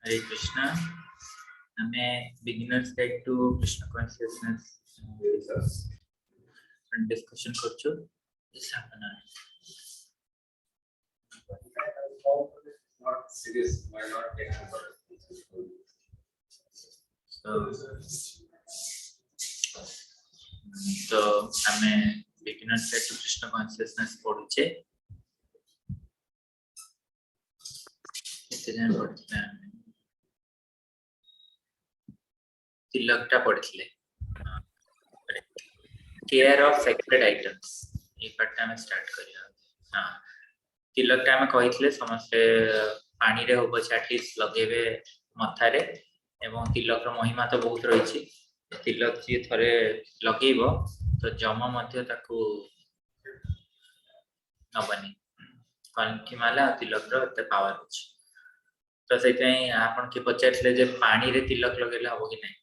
Hare Krishna. हमें beginners guide to Krishna consciousness and discussion करचो this happen Not serious. Why not take over? So हमें beginners guide to Krishna consciousness पढ़ुचे कितने जन पढ़ते हैं तिलकटा पढ़ते care of sacred items ये पढ़ता में स्टार्ट करिया हाँ तिलकटा में कहितले समस्ते पानी रे होबो एटलिस्ट लगेबे मथारे एवं तिलक रो महिमा तो बहुत रही छी तिलक जी थरे लगेबो तो जम मध्य ताकू नबनी कनकी माला तिलक रो एते पावर अछि तो सेतै आपन के पचारले जे पानी रे तिलक लगेला हो कि नहीं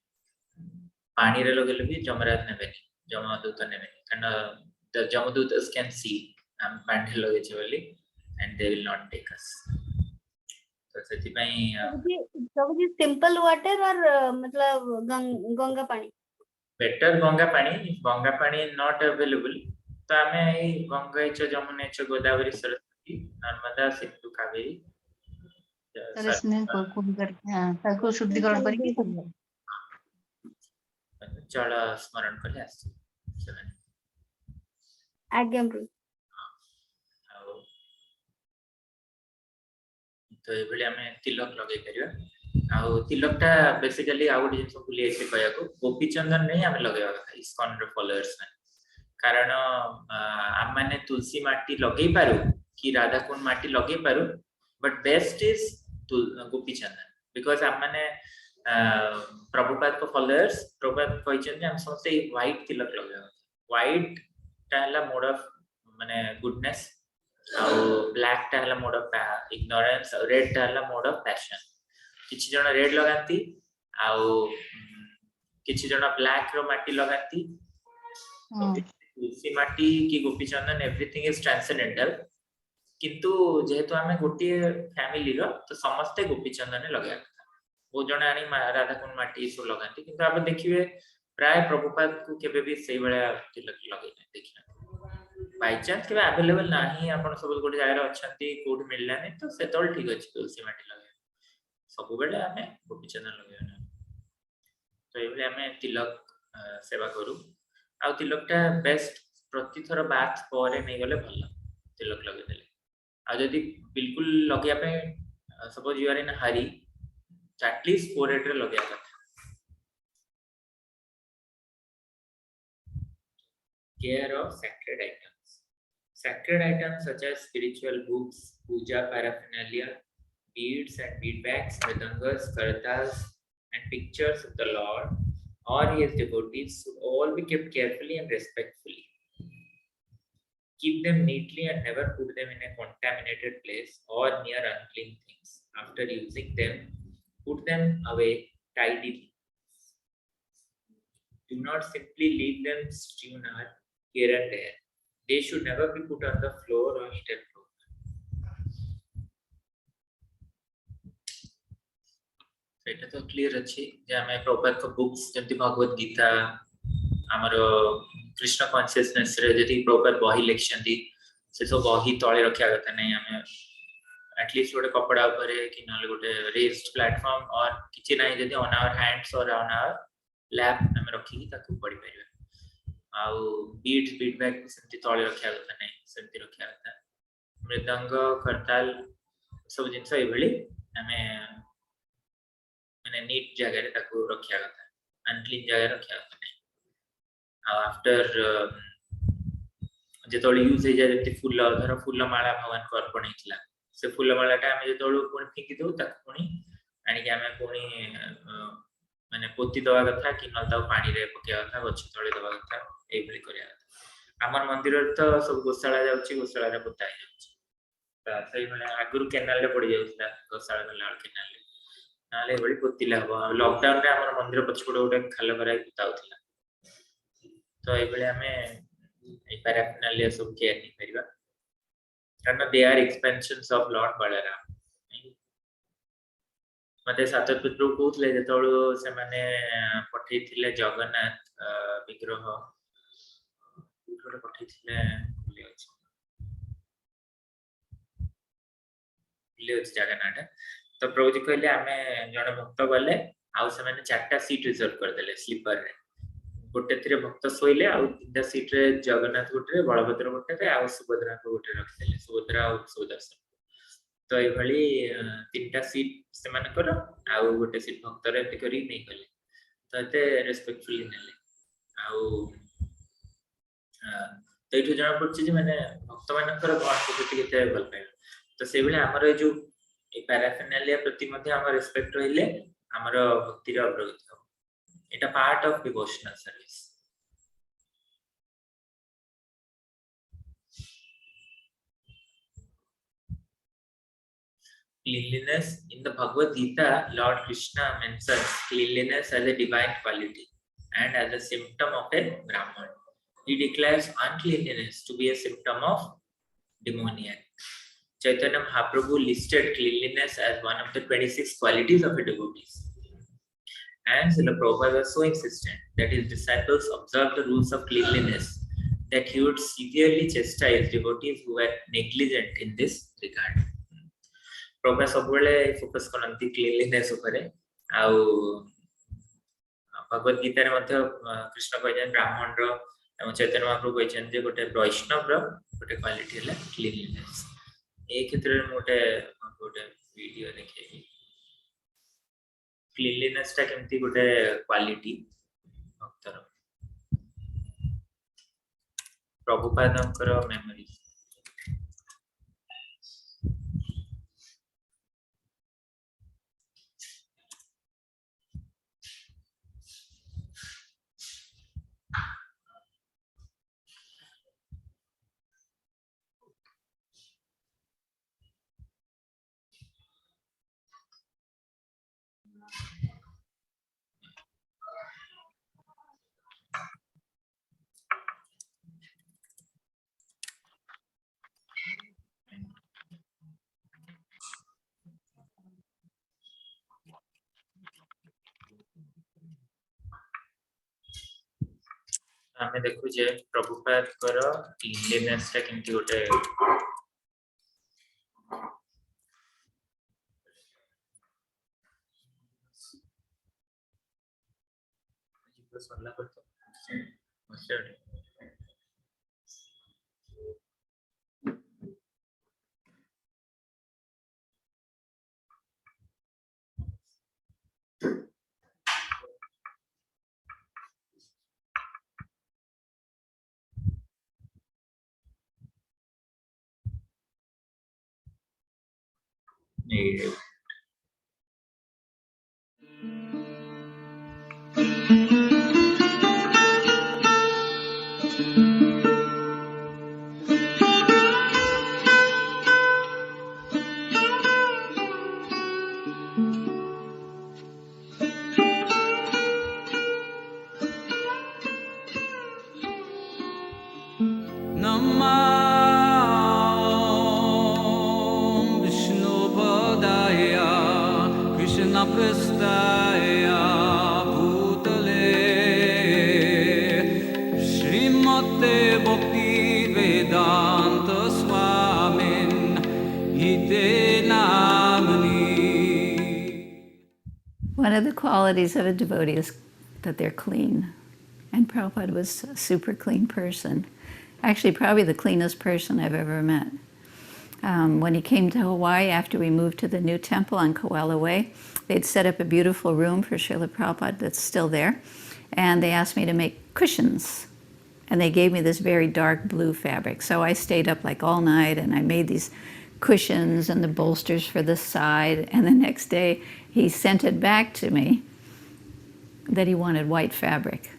पानी रे लगेले भी जमराज नेबेनी जमदूत नेबेनी कारण the jamadutas can see am पानी लगे छै बोली and they will not take us तो सेति पई सब जी सिंपल वाटर और मतलब गंगा पानी बेटर गंगा पानी not available तो हमें ए गंगा छ जमुना छ गोदावरी सरस्वती नर्मदा सिंधु कावेरी इसमें कोई करके हां ताको शुद्धिकरण करके जल स्मरण कर आसी आज्ञा प्रभु तो ए बेले हमें तिलक लगे करियो आ तिलकटा बेसिकली आ गुडी जिंस भूली एसे कहया को गोपी चंदन नहीं हमें लगेवा था इस्कॉन रे फॉलोअर्स में कारण हम माने तुलसी माटी लगे पारू कि राधा कुंड माटी लगे Paru but best is Gopi Chandan because हम माने प्रभुपाद को फॉलोअर्स प्रभुपाद कहछन हम समस्त व्हाइट तिलक लगेवा व्हाइट टाला मोड ऑफ माने गुडनेस ब्लैक टाला मोड ऑफ इग्नोरेंस रेड टाला मोड ऑफ पैशन किछि जण रेड लगांती किछि जण ब्लैक रो माटी लगांती तुलसी माटी की गोपी चंदन एवरीथिंग इज ट्रांसेंडेंटल किंतु जेहेतु हमें गोटी फैमिली रो तो समस्त गोपी चंदन लगा वो जण आनी राधा कुंड माटी सो लगांती किंतु आप देखिबे प्राय प्रभुपाद को केबे भी सेही बळा तिलक लगे देखिना बाय चांस के अवेलेबल नाही आपण सब गोटे जायरा अछंती कोड मिलला नै तो सेतोल ठीक अछि तुलसी माटी लगे सब बेले हमें गोपी चंदन लगे तो एबले हमें तिलक सेवा करू आ तिलकटा बेस्ट प्रति थर बात परे नै गले भल तिलक लगे देले आ जदी बिल्कुल लगे पे suppose you are in hurry at least 4 रे लगे कथा care of sacred items such as spiritual books, puja paraphernalia, beads and beadbags, mridangas, kartals and pictures of the Lord or his devotees should all be kept carefully and respectfully. Keep them neatly and never put them in a contaminated place or near unclean things. After using them, put them away tidily. Do not simply leave them strewn here and there. They should never be put on the floor or step floor. सेटा तो clear अछि जे हमें proper को books जंती भगवत गीता हमरो Krishna consciousness रे जति proper बही लेक्शन दी से सब बही तळे रखिया गता नै हमें एटलीस्ट गोटे कपड़ा ऊपर कि नले गोटे रेज्ड प्लेटफॉर्म और किछि नै जति ऑन आवर हैंड्स और ऑन आवर लैप हमें रखी ताकू पढ़ी परिबे आउ बीड्स बीडबैक सेंती तळे रखिया गता नै सेंती रखिया गता मृदंग करताल सब जिंस ए भली हमें माने नीट जगह रे ताकू रखिया गता अनक्लीन जगह रखिया गता नै आ आफ्टर जेतोली यूज हे जाय जति फूल धर फूल माला भगवान को अर्पण हितला से फूल मालाटा हम जेतोलु कोन फिकी दउ ताकू कोनी आनी के हमें कोनी माने पोती दवा कथा कि न ताऊ पानी रे पकिया कथा गछ तळे दवा कथा ए भली करिया हमर मंदिर रे तो सब गोशाला जाउची गोशाला रे पोताई जाउची त सही माने आगुरु केनाल रे पड़ी जाउता गोशाला रे लाल केनाल रे नाले भली पोतीला हो लॉकडाउन रे हमर मंदिर पछपड़ गोटे खाल कराई पोताउथिला तो ए भली हमें ए पैराफिनालिया सब केयर नहीं परिबा कारण they are expansions of lord Balaram मते सातपित्र कहूले जेतळो से माने पठेइथिले जगन्नाथ विग्रह विग्रह पठेइथिले भूली अछि जगन्नाथ तो प्रभु जी कहले आमे जने भक्त गले आउ से माने चारटा सीट रिजर्व कर देले स्लीपर रे गोटे थिरे भक्त सोइले आउ तीनटा सीट रे जगन्नाथ गोटे बलभद्र गोटे रे आउ सुभद्रा को गोटे रख देले सुभद्रा आउ सुदर्शन तो ये भली तीनटा सीट से माने करो आउ गोटे सीट भक्त रे एते करी नै कले तो एते रेस्पेक्टफुली नेले आउ तो एठु जाना पड़छि जे माने भक्त मानकर भक्त प्रति केते भल पाए तो से बेले हमर जो ए पैराफिनालिया प्रति मध्ये हमर रेस्पेक्ट रहिले हमर भक्ति रे अग्रगति हो एटा part of devotional service cleanliness in the Bhagavad Gita Lord Krishna mentions cleanliness as a divine quality and as a symptom of a brahman he declares uncleanliness to be a symptom of demoniac Chaitanya Mahaprabhu listed cleanliness as one of the 26 qualities of a devotee and Srila Prabhupada was so insistent that his disciples observed the rules of cleanliness that he would severely chastise devotees who were negligent in this regard. Prabhupada सबले focus करनती cleanliness ऊपर आउ भगवत गीता रे मध्ये कृष्ण कहजन ब्राह्मण रो एवं चैतन्य महाप्रभु कहजन जे गोटे वैष्णव रो गोटे quality है क्लीनलीनेस ए क्षेत्र रे मोटे वीडियो देखि क्लीनलीनेस ता केमती गोटे क्वालिटी भक्तर प्रभुपादंकर मेमोरी आमे देखु जे प्रभुपाद कर क्लीनलीनेस ता केमती गोटे सरला करतो One of the qualities of a devotee is that they're clean. And Prabhupada was a super clean person. Actually, probably the cleanest person I've ever met. When he came to Hawaii, after we moved to the new temple on Koala Way, they'd set up a beautiful room for Srila Prabhupada that's still there. And they asked me to make cushions. And they gave me this very dark blue fabric. So I stayed up like all night and I made these cushions and the bolsters for the side. And the next day, he sent it back to me that he wanted white fabric.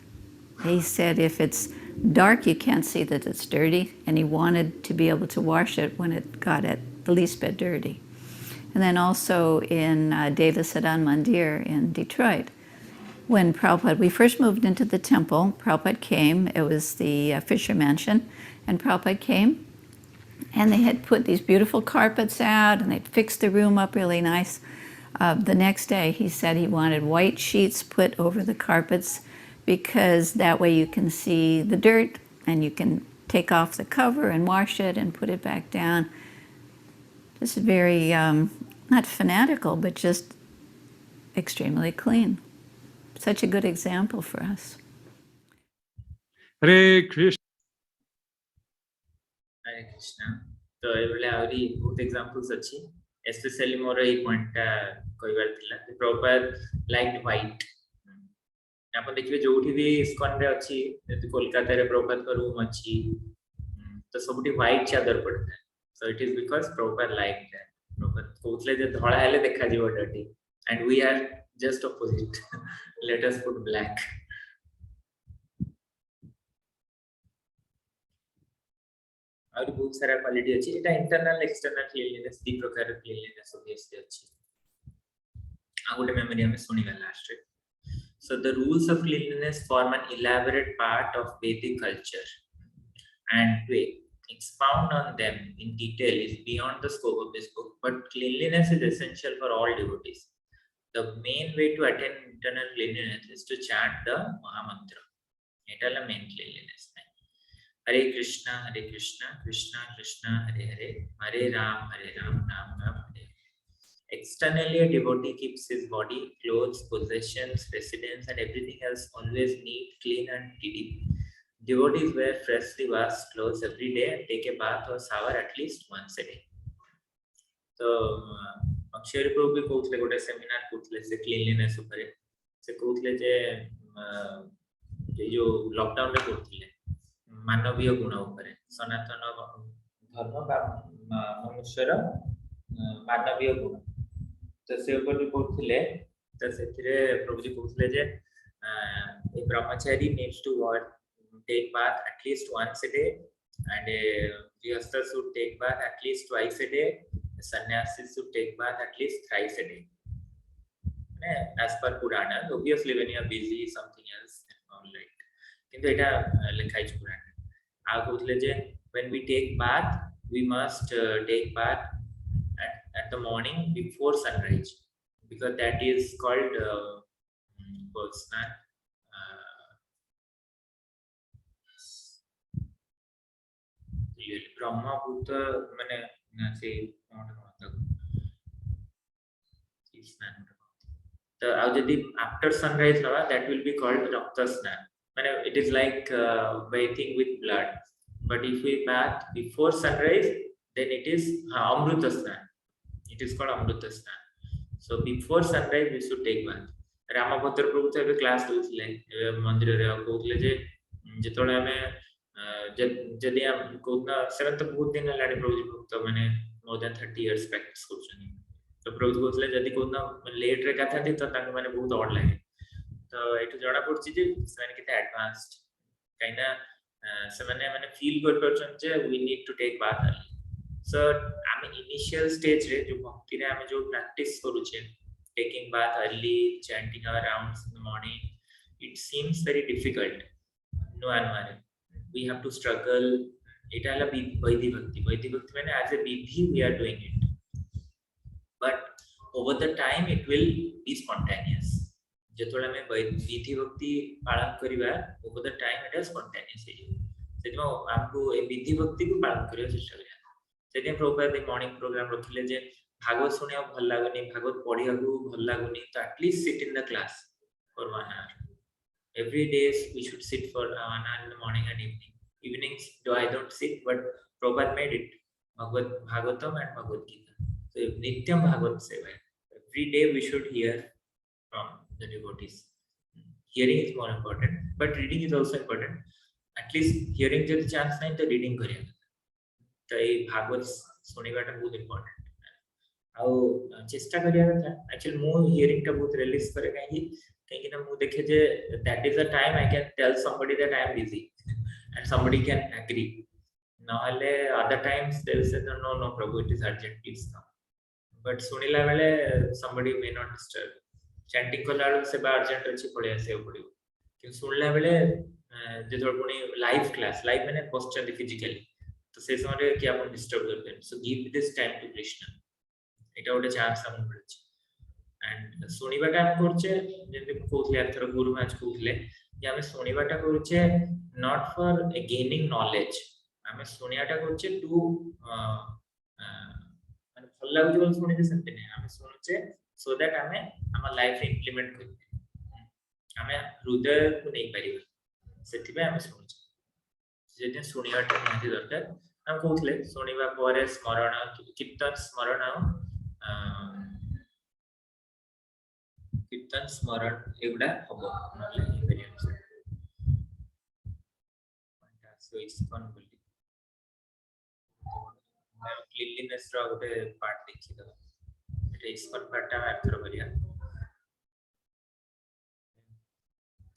He said if it's dark, you can't see that it's dirty, and he wanted to be able to wash it when it got at the least bit dirty. And then also in Deva Sadan Mandir in Detroit, when Prabhupada, we first moved into the temple, Prabhupada came, it was the Fisher Mansion, and Prabhupada came, and they had put these beautiful carpets out, and they'd fixed the room up really nice. The next day, he said he wanted white sheets put over the carpets because that way you can see the dirt and you can take off the cover and wash it and put it back down. Just very, not fanatical, but just extremely clean. Such a good example for us. Hare Krishna. Hare Krishna. तो एबले आउरी बहुत examples अच्छी specially मोर ए पॉइंटटा कहबार थिला proper light white आपण देखिबे जोठी भी ISKCON रे अछि जति कोलकाता रे प्रॉपर का रूम अछि तो सबटी व्हाइट चादर पड़ता है so it is because proper light है प्रॉपर कोतले जे धळा हेले देखा जीव डटी and we are just opposite let us put black और बहुत सारा क्वालिटी अछि एटा इंटरनल एक्सटर्नल क्लीनलीनेस दी प्रकार क्लीनलीनेस ऑब्वियसली अछि आ गोटे मेमोरी हमें सुनिबा लास्ट रे so the rules of cleanliness form an elaborate part of Vedic culture and to expound on them in detail is beyond the scope of this book but cleanliness is essential for all devotees. The main way to attain internal cleanliness is to chant the Maha Mantra. Eta la main cleanliness. Hare Krishna, Krishna Krishna, Hare Hare, Hare Ram, Ram Ram, Hare. Externally, a devotee keeps his body, clothes, possessions, residence, and everything else always neat, clean, and tidy. Devotees wear freshly washed clothes every day and take a bath or shower at least once a day. So, Akshay Prabhu भी कहते गोटे seminar कहते से cleanliness ऊपर से कहते जे जो lockdown रे कहते मानवीय गुण ऊपर सनातन धर्म बा मनुष्यर मानवीय गुण तो से ऊपर भी कहते तो से प्रभु जी कहते जे a brahmachari needs to take bath at least once a day and a grihastha should take bath at least twice a day. A sannyasi should take bath at least thrice a day. As per Purana, obviously when you are busy something else all right. Kintu eta lekhai chu Purana. Aa kohle je when we take bath we must take bath at the morning before sunrise because that is called ब्रह्मभूत माने से तो आ जदी after sunrise हवा that will be called rakta snan माने it is like bathing with blood but if we bath before sunrise then it is amruta snan it is called amruta snan so before sunrise we should take bath Ramabhadra Prabhu तो एबे class दोथिले मंदिर रे कहउतले जे जेतोळे हमें जदि हम कोना seven तो बहुत दिन लाडी प्रभु जी भक्त माने मोर देन 30 इयर्स प्रैक्टिस करछनी तो प्रभु कहउतले जदि कोना लेट रे कथा थी तो ताके माने बहुत ऑड लागे तो एटु जणा पड़छि जे सेवन केते एडवांस्ड काइना सेवन माने फील कर परछन जे we need to take bath early so um initial stage रे जो भक्ति रे हम जो प्रैक्टिस करू छे taking bath early chanting our rounds in the morning it seems very difficult no anware we have to struggle eta la vaidhi bhakti means as a vidhi we are doing it but over the time it will be spontaneous jetole ame vidhi bhakti palan kariba over the time it is spontaneous setimo amku e vidhi bhakti ku palan kariya chesta kariya setime proper morning program rakhile je Bhagavat सुनिया भल लागुनी भागवत पढ़िया को भल लागुनी तो at least sit in the class for 1 hour every day we should sit for 1 hour in the morning and evenings though I don't sit but Prabhupada made it Bhagavatam and Bhagavad Gita so nityam Bhagavad seva every day we should hear from the devotees hearing is more important but reading is also important at least hearing the chance nahi to reading kariya तो ये भागवत सुनिबाटा बहुत important आउ चेष्टा करिया था actually मो hearing टा बहुत रिलीज करे कहीं ना मु देखे जे that is a time I can tell somebody that I am busy and somebody can agree नहले other times they will say no no Prabhu it is urgent please come but सुनिला बेले somebody may not disturb chanting कोला say बा urgent अछि पळे आसे पड़ियो कि सुनला बेले जे थोड़ पुनी लाइव क्लास लाइव माने क्वेश्चन फिजिकली तो से समय कि अपन डिस्टर्ब करबे so give this time to Krishna এটা ওটা চান্স আমি বলেছি एंड सुनिबाटा हम करछे जेते कहउथले एथर गुरु मैच कहउथले कि हमें सुनिबाटा करछे नॉट फॉर गेनिंग नॉलेज हमें सुनियाटा करछे टू माने भल लागु बोल सुनिजे सेते नै हमें सुनुचे सो दैट हमें हम लाइफ इंप्लीमेंट करि हमें हृदय को नै परिबा सेति पे हमें सुनुचे जेते सुनियाटा निहाती दरकार हम कहउथले सुनिबा परे स्मरण कीर्तन स्मरण कीर्तन स्मरण एगुडा हबो नले एक्सपीरियंस सो इस्कॉन बोली क्लीनलीनेस रो गोटे पार्ट देखि दो एटा इस्कॉन पार्ट हम आथर करिया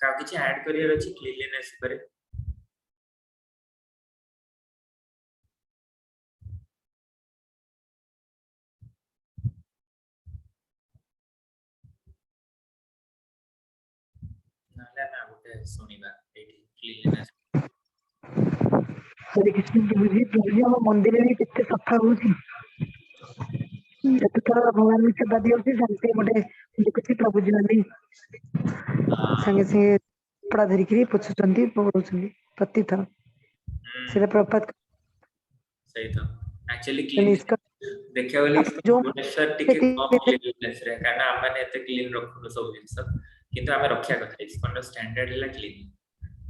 का किछि ऐड करियर अछि क्लीनलीनेस पर नले हम गोटे सुनिबा एटी क्लीनलीनेस हरे कृष्ण प्रभु जी हम मंदिर में कितने सफा होची जत थोड़ा भगवान से बदी होची शांति मोटे देखि प्रभु जी ने संगे संगे कपड़ा धरी करी पुछुचंदी बोलुचंदी प्रति थर सेरा प्रपात सही तो एक्चुअली क्लीन देखिया वाली जो भुवनेश्वर टिके कम क्लीनलीनेस रे काना हमने एते क्लीन रखनु सब जिंस किंतु हमें रक्षा करता इस्कॉन स्टैंडर्ड है क्लीन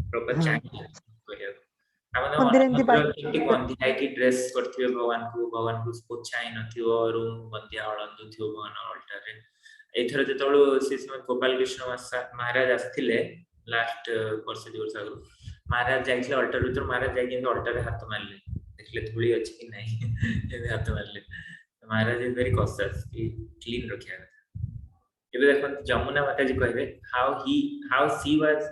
प्रॉपर चाहिए करिया हम मंदिर एमती मंदिर किंतु बंदी है कि ड्रेस करथिबे भगवान को पोछा ही नथिबो रूम बंदिया हळंदु थिबो भगवान अल्टर रे एथर जेतळो से समय गोपाल कृष्ण महाराज आस्थिले लास्ट वर्ष दि वर्ष आगु महाराज जाइले अल्टर भीतर महाराज जाई किंतु अल्टर रे हाथ मारले देखले धूली अछि कि नहीं ए हाथ मारले महाराज इज वेरी कॉशियस कि क्लीन रखिया एबे देखो जमुना माता जी कहबे how she was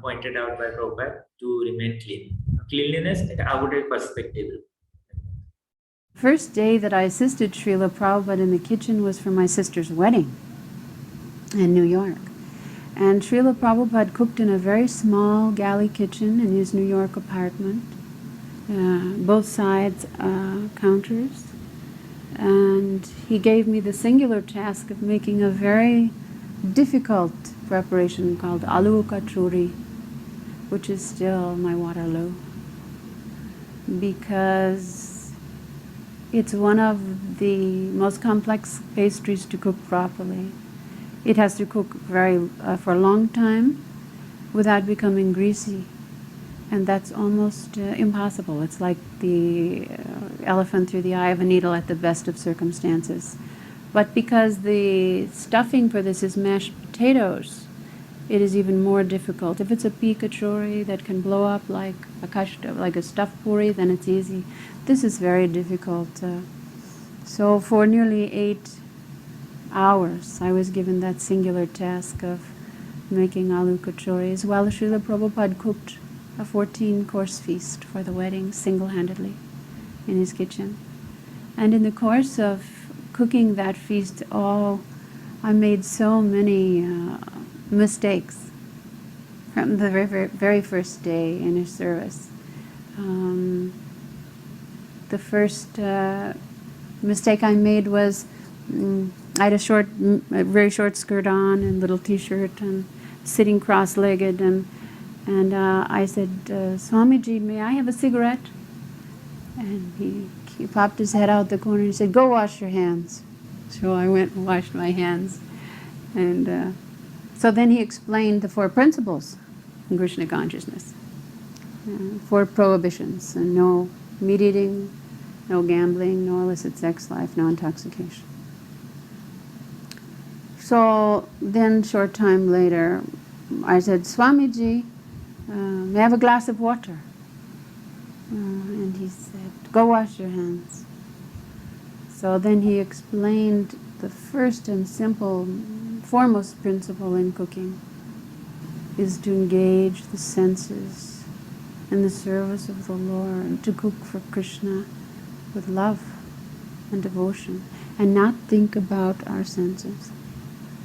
pointed out by Prabhupada to remain clean. Cleanliness is a perspective. First day that I assisted Srila Prabhupada in the kitchen was for my sister's wedding in New York. And Srila Prabhupada cooked in a very small galley kitchen in his New York apartment, both sides counters. And he gave me the singular task of making a very difficult preparation called aloo kachori, which is still my Waterloo, because it's one of the most complex pastries to cook properly. It has to cook for a long time without becoming greasy, and that's almost impossible. It's like the elephant through the eye of a needle at the best of circumstances. But because the stuffing for this is mashed potatoes, it is even more difficult. If it's a pea kachori that can blow up like a stuffed puri, then it's easy. This is very difficult. So for nearly 8 hours, I was given that singular task of making aloo kachoris, while Srila Prabhupada cooked a 14-course feast for the wedding single-handedly in his kitchen. And in the course of cooking that feast, I made so many mistakes from the very first day in his service. The first mistake I made was I had a very short skirt on and little t-shirt and sitting cross-legged, and I said, Swamiji, may I have a cigarette? And he popped his head out the corner and he said, go wash your hands. So I went and washed my hands. And so then he explained the 4 principles in Krishna consciousness. 4 prohibitions: and no meat eating, no gambling, no illicit sex life, no intoxication. So then short time later, I said, Swamiji, may I have a glass of water? And he said, go wash your hands. So then he explained the first and simple, foremost principle in cooking is to engage the senses in the service of the Lord, and to cook for Krishna with love and devotion, and not think about our senses,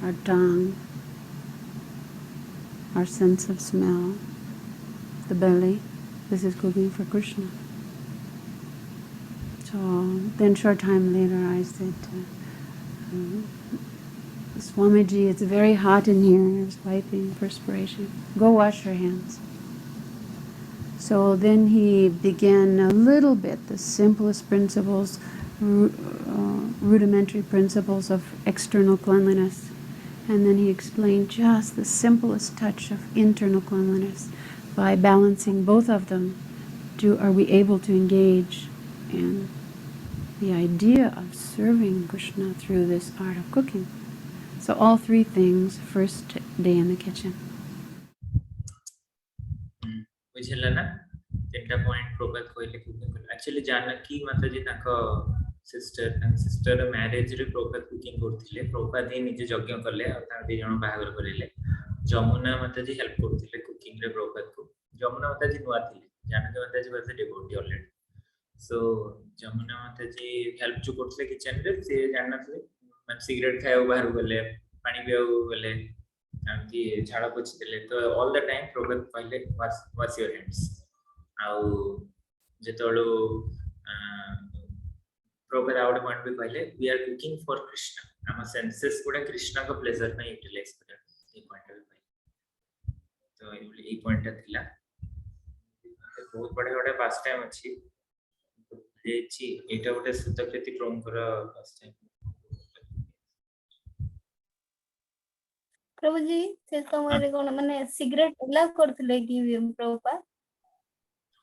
our tongue, our sense of smell, the belly. This is cooking for Krishna. So then short time later I said, Swamiji, it's very hot in here. There's wiping, perspiration. Go wash your hands. So then he began a little bit, the simplest principles, rudimentary principles of external cleanliness. And then he explained just the simplest touch of internal cleanliness. By balancing both of them, are we able to engage in the idea of serving Krishna through this art of cooking. So all three things, first day in the kitchen. ବୁଝିଲା ନା ତିନିଟା point ପ୍ରଭାତ କହିଲେ cooking କଲେ actually Janaki ମାତାଜୀ ତାଙ୍କ sister ମ୍ୟାରେଜରେ ପ୍ରଭାତ cooking କରୁଥିଲେ ପ୍ରଭାତ ହିଁ ନିଜେ ଯଜ୍ଞ କଲେ ଆଉ ତାଙ୍କ ଦି ଜଣ ବାହାଘର କରେଇଲେ ଯମୁନା ମାତାଜୀ ହେଲ୍ପ କରୁଥିଲେ କୁକିଂରେ ପ୍ରଭାତକୁ ଯମୁନା ମାତାଜୀ ନୂଆ ଥିଲେ Janaki Mataji was a devotee already so Yamuna Mataji help ଯୋଉ କରୁଥିଲେ କିଚେନରେ ସେ ଜାଣିନଥିଲେ ମାନେ ସିଗାରେଟ ଖାଇବାକୁ ବାହାରକୁ ଗଲେ ପାଣି ପିଇବାକୁ ଗଲେ ଏମିତି ଝାଳ ପୋଛିଦେଲେ ତ ଅଲ୍ ଦ ଟାଇମ୍ ପ୍ରଭାତ କହିଲେ ୱାସ୍ ୟୁର ହ୍ୟାଣ୍ଡସ୍ ଆଉ ଯେତେବେଳୁ ପ୍ରଭାତ ଆଉ ଗୋଟେ ପଏଣ୍ଟ ବି କହିଲେ we are cooking for Krishna ଆମ ସେନ୍ସେସ୍ ଗୁଡ଼ା କୃଷ୍ଣଙ୍କ ପ୍ଲେଜର ପାଇଁ ୟୁଟିଲାଇଜ କରିବା এই ପଏଣ୍ଟଟା ବି କହିଲେ ତ ଏଇ ପଏଣ୍ଟଟା ଥିଲା ବହୁତ ବଢିଆ ଗୋଟେ ପାସ୍ ଟାଇମ୍ ଅଛି ହେଇଛି ଏଇଟା ଗୋଟେ ସୁତକୃତି ପ୍ରଭୁଙ୍କର ପାସ୍ ଟାଇମ୍ ପ୍ରଭୁଜୀ ସେ ସମୟରେ କଣ ମାନେ ସିଗାରେଟ ଏଲାଉ କରୁଥିଲେ କି ପ୍ରଭୁପାଦ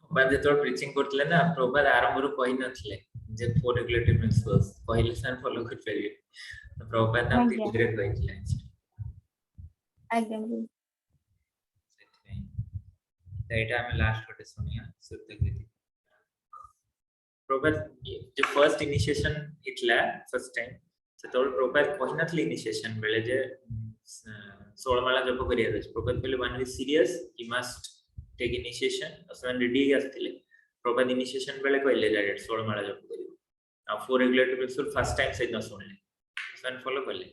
ପ୍ରଭାତ ଯେତେବେଳେ ପ୍ରିଚିଂ କରୁଥିଲେ ନା ପ୍ରଭାତ ଆରମ୍ଭରୁ କହିନଥିଲେ ଯେ ଫୋର୍ ରେଗୁଲେଟରୀ ପ୍ରିନ୍ସିପଲ୍ସ କହିଲେ ସେମାନେ ଫଲୋ କରିପାରିବେ ପ୍ରଭାତ ତାଙ୍କୁ ଧୀରେ ଧୀରେ କହିଥିଲେ ଆଜ୍ଞା ସେଥିପାଇଁ ଏଇଟା ଆମେ ଲାଷ୍ଟ ଗୋଟେ ଶୁଣିବା ସୁତକୃତି ପ୍ରଭାତ ଯେ ଫର୍ଷ୍ଟ ଇନିସିଏସନ ହେଇଥିଲା ଫର୍ଷ୍ଟ ଟାଇମ୍ ସେତେବେଳେ ପ୍ରଭାତ କହିନଥିଲେ ଇନିସିଏସନ ବେଳେ ଯେ 16 ମାଳା ଜପ କରିବାର ଅଛି ପ୍ରଭାତ କହିଲେ one is serious you must take initiation ସେମାନେ ରେଡି ହେଇକି ଆସିଥିଲେ ପ୍ରଭାତ ଇନିସିଏସନ ବେଳେ କହିଲେ ଡାଇରେକ୍ଟ 16 ମାଳା ଜପ କରିବ ଆଉ four regulatory principle first time ସେଇଦିନ ଶୁଣିଲେ ସେମାନେ ଫଲୋ କଲେ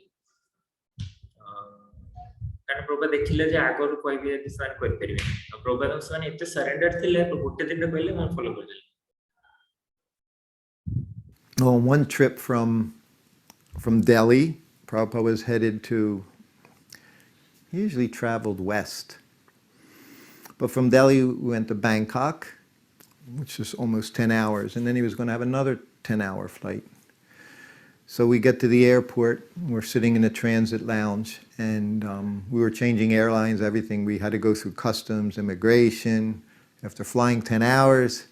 କାରଣ ପ୍ରଭାତ ଦେଖିଲେ ଯେ ଆଗରୁ କହିବେ ଯଦି ସେମାନେ କରିପାରିବେ ଆଉ ପ୍ରଭାତ ସେମାନେ ଏତେ ସରେଣ୍ଡର ଥିଲେ ଗୋଟେ ଦିନରେ କହିଲେ ମୁଁ ଫଲୋ କରିଦେଲି On one trip from Delhi, Prabhupada was headed to, he usually traveled west. But from Delhi, we went to Bangkok, which is almost 10 hours, and then he was going to have another 10-hour flight. So we get to the airport, we're sitting in a transit lounge, and we were changing airlines, everything. We had to go through customs, immigration. After flying 10 hours,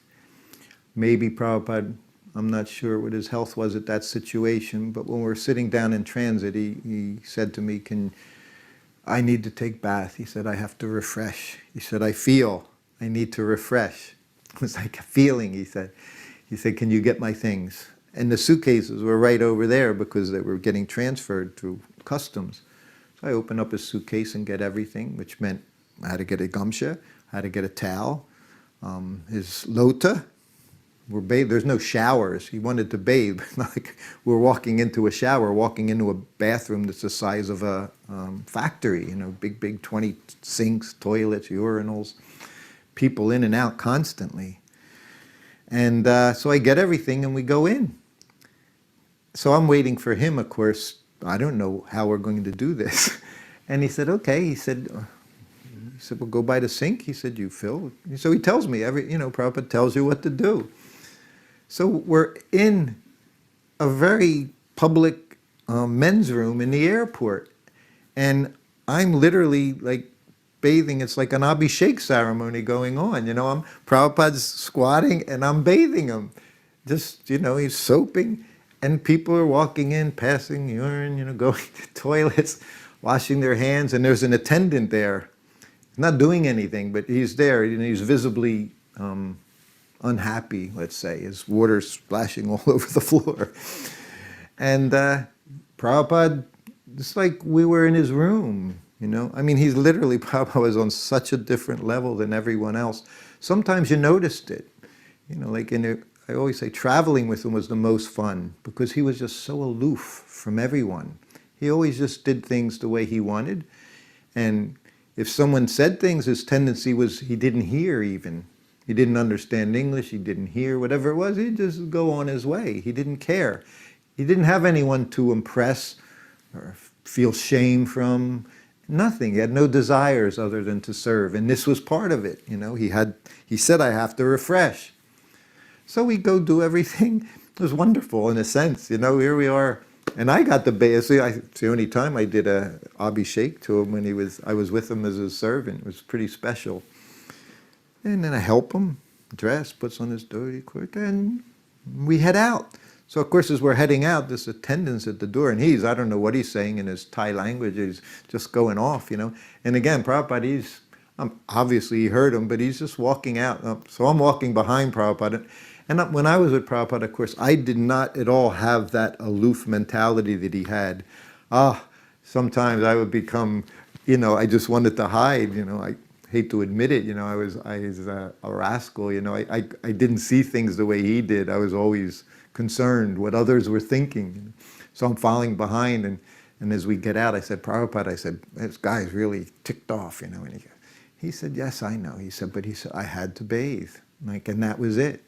maybe Prabhupada, I'm not sure what his health was at that situation, but when we were sitting down in transit, he said to me, I need to take bath. He said, I have to refresh. He said, I feel I need to refresh. It was like a feeling, he said. He said, can you get my things? And the suitcases were right over there because they were getting transferred through customs. So I opened up his suitcase and get everything, which meant I had to get a gamsha, I had to get a towel, his lota. There's no showers. He wanted to bathe. Like we're walking into a shower, walking into a bathroom that's the size of a factory, big 20 sinks, toilets, urinals, people in and out constantly. And so I get everything and we go in. So I'm waiting for him, of course. I don't know how we're going to do this. And he said, okay. He said, well, go by the sink. He said, you fill. So he tells me, Prabhupada tells you what to do. So we're in a very public men's room in the airport. And I'm literally like bathing. It's like an Abhishek ceremony going on. I'm Prabhupada's squatting and I'm bathing him. Just, he's soaping and people are walking in, passing urine, going to toilets, washing their hands. And there's an attendant there. He's not doing anything, but he's there. He's visibly unhappy, let's say. His water's splashing all over the floor. And Prabhupada, it's like we were in his room, I mean, he's literally, Prabhupada was on such a different level than everyone else. Sometimes you noticed it, like I always say traveling with him was the most fun because he was just so aloof from everyone. He always just did things the way he wanted. And if someone said things, his tendency was he didn't hear even. He didn't understand English, he didn't hear, whatever it was, he'd just go on his way. He didn't care. He didn't have anyone to impress or feel shame from. Nothing. He had no desires other than to serve, and this was part of it. He said, I have to refresh. So we go do everything. It was wonderful in a sense. Here we are. And I got the base. It's the only time I did a abhishek to him I was with him as his servant. It was pretty special. And then I help him dress, puts on his dhoti kurta, and we head out. So of course, as we're heading out, this attendant's at the door, and I don't know what he's saying in his Thai language. He's just going off, And again, Prabhupada, obviously he heard him, but he's just walking out. So I'm walking behind Prabhupada. And when I was with Prabhupada, of course, I did not at all have that aloof mentality that he had. Sometimes I would become, I just wanted to hide, I hate to admit it, I was a rascal, I didn't see things the way he did. I was always concerned what others were thinking. So I'm following behind, and as we get out, I said, Prabhupada, this guy's really ticked off, and he said, yes, I know. He said, I had to bathe, and that was it.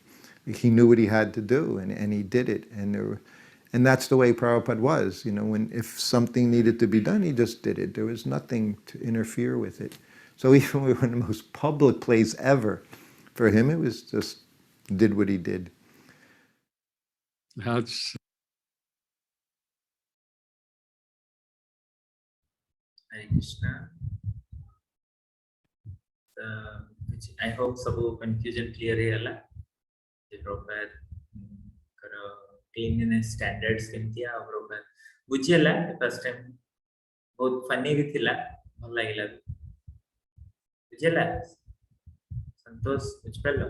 He knew what he had to do, and he did it. And that's the way Prabhupada was. If something needed to be done, he just did it. There was nothing to interfere with it. So even we were in the most public place ever, for him, it was just did what he did. That's Hare Krishna. I hope सब confusion clear है Prabhupada cleanliness standards केमती आ Prabhupada बुझिएला first time बहुत funny भी थिला भल लागिला बुझिएला संतोष बुझ पालो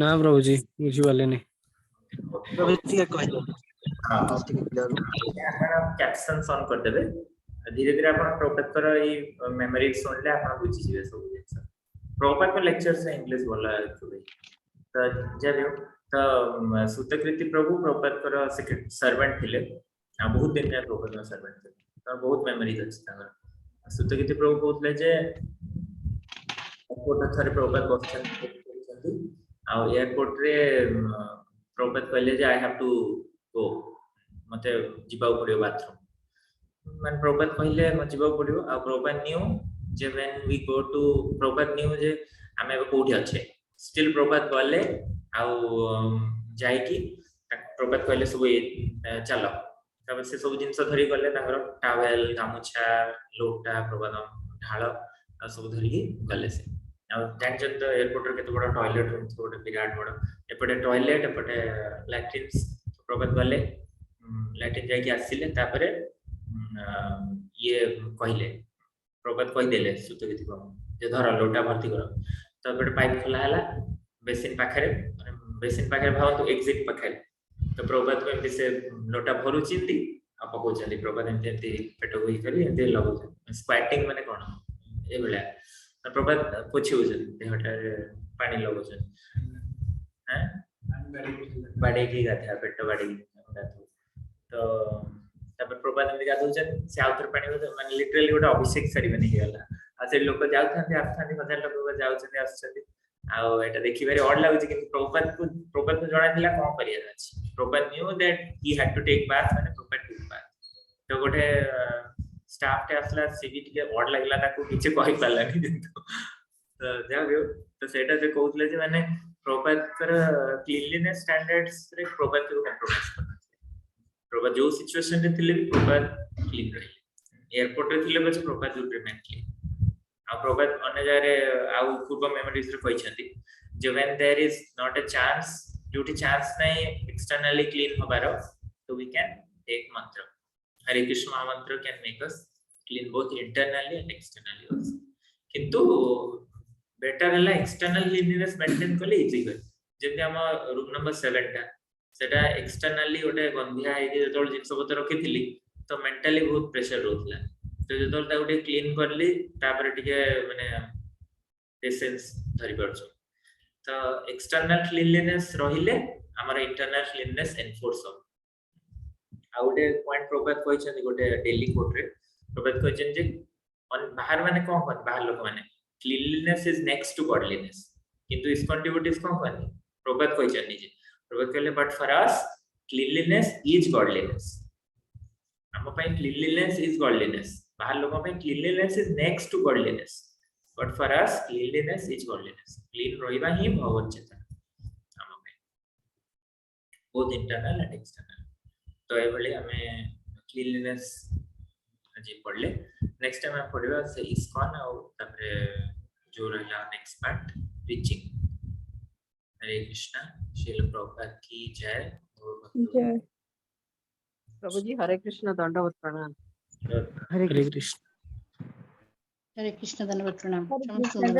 ना प्रभु जी बुझी वाले नहीं प्रभु जी का कहलो हां आपण कैप्शंस ऑन कर देबे धीरे धीरे आपण Prabhupada कर ई मेमोरी सुनले आपण बुझी जिवे सब जिंस Prabhupada को लेक्चर से इंग्लिश बोला तो जब तो सुतकृति प्रभु Prabhupada कर सेक्रेटरी सर्वेंट थिले बहुत दिन में Prabhupada का सर्वेंट थे तो बहुत मेमोरीज अछि ताकर सुतकृति प्रभु कहतले जे एयरपोर्ट थरे Prabhupada बसछन आ एयरपोर्ट रे Prabhupada कहले जे आई हैव टू गो मते जिबाउ पड़ियो बाथरूम मन Prabhupada कहले म जिबाउ पड़ियो आ Prabhupada न्यू जे when we go to Prabhupada न्यू जे आमे कोठी अच्छे स्टिल Prabhupada गले आउ जाय कि Prabhupada कहले सब चलो तब से सब जिंस धरी गले ताकर टावेल गामुछा लोटा Prabhupada ढाळ सब धरी गले से आ टेंशन तो एयरपोर्ट रे केते बड़ा टॉयलेट रूम छोटे विराट बड़ा एपटे टॉयलेट एपटे लैट्रिन्स Prabhupada गले लैट्रिन जाय कि आसिले तापरे ये कहले Prabhupada कहि देले सुतगिति को जे धर लोटा भर्ती करो तो एपटे पाइप खोला हला बेसिन पाखरे भाव तो एग्जिट पाखरे तो Prabhupada को एमती से लोटा भरू चिंदी आ पको चली Prabhupada एमती पेट होई करी एमती लगो स्क्वाटिंग माने कोन ए बेला Prabhupada पोछि हो जन देहटा पानी लगो जन हैं बाडी की गाथा पेट बाडी गाथो तो तब Prabhupada एमती गाथो जन से आउटर पानी माने लिटरली गोटा अभिषेक सेरेमनी हेला आ से लोक जाउथांती आथांती हजार लोक जाउछथि आछथि आ एटा देखि very odd लाଗୁଛି कि Prabhupada को जणा थिला कोन करिया अछि Prabhupada knew that he had to take bath माने Prabhupada took bath तो गोटे स्टाफ टे असला सीबी टिके odd लागला ताको किछ कहि पालानी तो जाबियो तो सेटा जे कहउतले जे माने Prabhupada कर क्लीनलीनेस स्टैंडर्ड्स रे Prabhupada को कंप्रोमाइज करना Prabhupada जो सिचुएशन रे थिले भी Prabhupada क्लीन रही एयरपोर्ट रे थिले बस Prabhupada जो रिमेन क्लीन आ Prabhupada अन्य जारे आउ पूर्व मेमोरीज रे कहिसथि जे when there is not a chance due to chance नहीं externally clean होबारो तो we can take mantra Hare Krishna mantra can make us clean both internally and externally also किंतु better हला external cleanliness maintain करले easy कर जेते हम room number 7 टा सेटा एक्सटर्नली ओटे गंधिया हे जे तोल जिंस पत्र रखिथिली तो मेंटली बहुत प्रेशर रहउतला तो जे तोल ता ओटे क्लीन करली तापर टिके माने पेशेंस धरि परछो तो एक्सटर्नल क्लीनलीनेस रहिले हमर इंटरनल क्लीननेस एनफोर्स हो आ ओटे पॉइंट Prabhupada कहिसथि गोटे डेली कोट रे Prabhupada कहिसथि जे बाहर माने कोन कोन बाहर लोक माने cleanliness is next to godliness किंतु इस कंट्रीब्यूटिव्स कोन कोन Prabhupada कहिसथि जे Prabhupada कहले but for us cleanliness is godliness हम पे cleanliness is godliness. बाहर लोगों पे cleanliness is next to godliness. But for us cleanliness is godliness. Clean रहिबा ही भगवत चेतन हम पे both internal and external. तो ये भले हमें cleanliness जी पढ़ले नेक्स्ट टाइम हम पढ़िबा से इस्कॉन और तमरे जो रहला नेक्स्ट पार्ट रीचिंग हरे कृष्णा श्रील प्रभुपाद की जय जय। प्रभु जी हरे कृष्ण दंडवत प्रणाम। हरे हरे कृष्ण। हरे कृष्ण धन्यवाद प्रणाम। हरे क्षमा कृष्ण।